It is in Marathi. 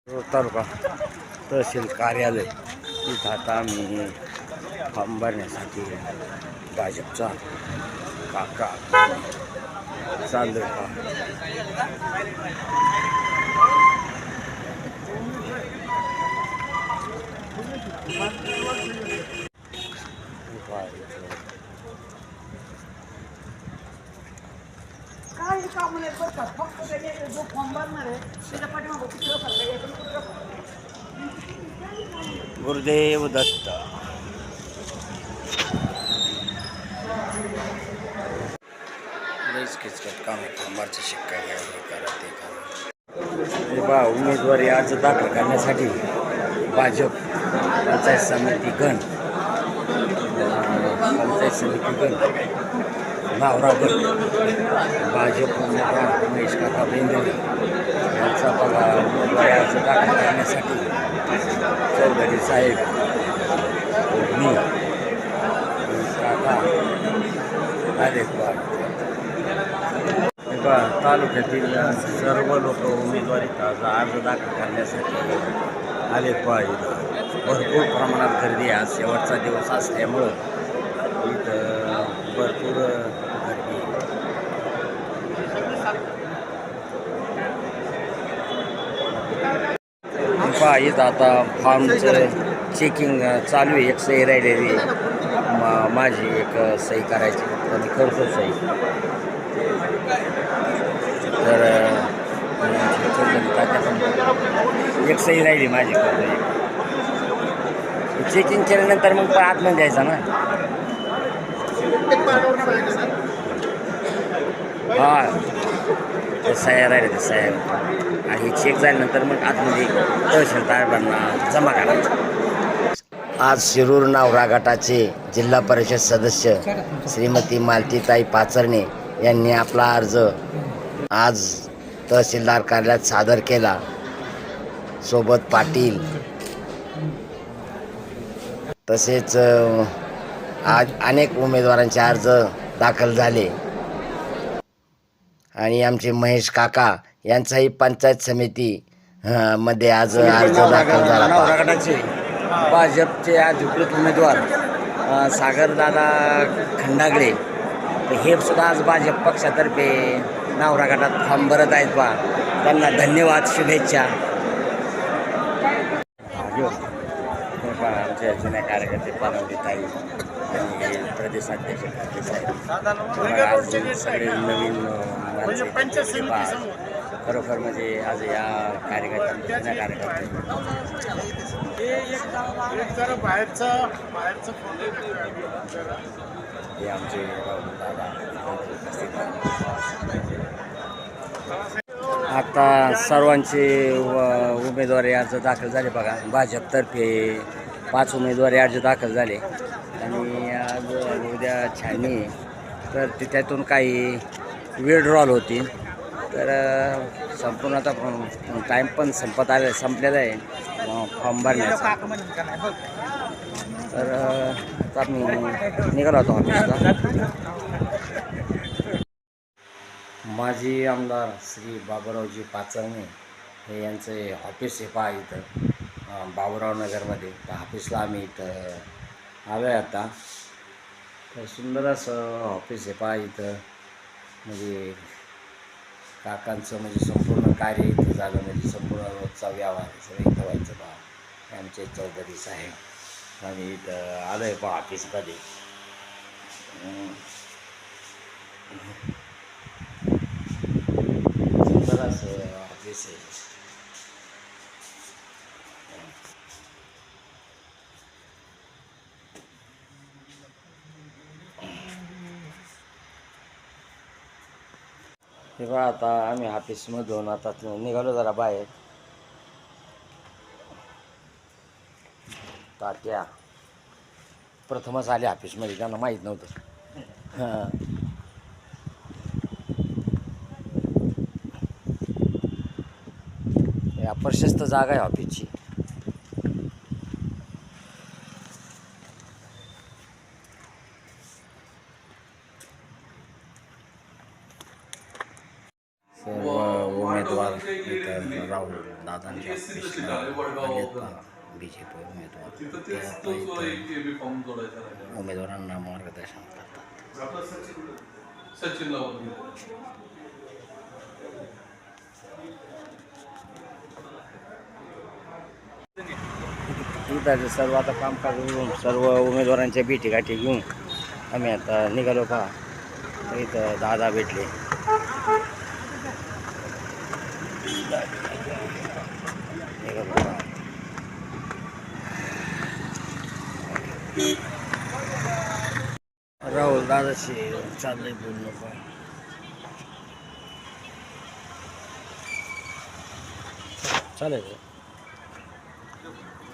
तालुका तहसील कार्यालय इथं आता आम्ही फॉर्म भरण्यासाठी भाजपचा काका चालू का काही काम नाही बरं फक्त त्याने जो फॉर्म भरणार आहे त्याच्या पाठीमागं कुठलं सरकार गुरुदेव दत्त लईच किचकट काम आहे. फॉर्मवरचा शिक्का घ्या हे करा ते करा. हे बा उमेदवारी अर्ज दाखल करण्यासाठी भाजप पंचायत समिती गण नावरा गट भाजप उमेदवार महेश काका बेंदरे यांचा बघा उमेदवारी अर्ज दाखल करण्यासाठी चौधरी साहेब मी काका गायकवाड तालुक्यातील सर्व लोक उमेदवारी अर्ज दाखल करण्यासाठी आले पाहिजे. भरपूर प्रमाणात गर्दी आहे. आज शेवटचा दिवस असल्यामुळं इथं भरपूर गर्दी पहा. इथं आता फॉर्मचं चेकिंग चालू आहे. एक सही राहिलेली माझी एक सही करायची आणि करतो सही. तर एक सही राहिली माझी करतो. चेकिंग केल्यानंतर मग पण आतमध्ये द्यायचा ना. हां ते सह्या राहिले ते सह्या आणि चेक झाल्यानंतर मग आतमध्ये तहसीलदारांना जमा करायचं. आज शिरूर नावरा गटाचे जिल्हा परिषद सदस्य श्रीमती मालतीताई पाचरणे यांनी आपला अर्ज आज तहसीलदार कार्यालयात सादर केला. सोबत पाटील तसेच आज अनेक उमेदवारांचे अर्ज दाखल झाले आणि आमचे महेश काका यांचाही पंचायत समिती मध्ये आज अर्ज दाखल झाला. नावरा गटाचे भाजपचे अधिकृत उमेदवार सागरदादा खंडागळे हे सुद्धा आज भाजप पक्षातर्फे नावरा गटात फॉर्म भरत आहेत. बा त्यांना धन्यवाद, शुभेच्छा. आमचे जुन्या कार्यकर्ते पानवलीताई आणि प्रदेशाध्यक्ष आज सगळे नवीन खरोखर म्हणजे आज या कार्यकर्त्यांना जुन्या कार्यकर्ते हे आमचे आता सर्वांचे उमेदवारी अर्ज दाखल झाले. बघा भाजपतर्फे 5 उमेदवारी अर्ज दाखल झाले आणि आज उद्या छाननी तर त्यातून काही विड्रॉल होतील. तर संपूर्ण आता टाईम पण संपलेला आहे फॉर्म भरण्याचा. तर आता मी निघालो होतो ऑफिसला. माजी आमदार श्री बाबूरावजी पाचरणे हे यांचे ऑफिस आहे. पहा इथं बाबूराव नगरमध्ये. तर ऑफिसला आम्ही इथं आलो आहे आता. तर सुंदर असं ऑफिस आहे. पहा इथं म्हणजे काकांचं म्हणजे संपूर्ण कार्य इथं झालं. म्हणजे संपूर्ण रोजचा व्यवहार सगळं इथं व्हायचं. पहा आमचे चौधरी साहेब आम्ही इथं आलो आहे पहा ऑफिसमध्ये. ऑफिस आहे. हे बघा आता आम्ही ऑफिसमधून आता निघालो जरा बाहेर. तात्या प्रथमच आले ऑफिसमध्ये, त्यांना माहीत नव्हतं. हां प्रशस्त जागा आहे ऑफिसची. सर्व उमेदवार इथं राहुल दादांच्या ऑफिसला आलेत ना, BJP उमेदवार ते आता इथं उमेदवारांना मार्गदर्शन करतात. इथं सर्व आता कामकाज घेऊन सर्व उमेदवारांच्या भेटीगाठी घेऊन आम्ही आता निघालो का. इथं दादा भेटले. निघालो का. राहुल दादाशी चाललंय बोलणं का. चालेल.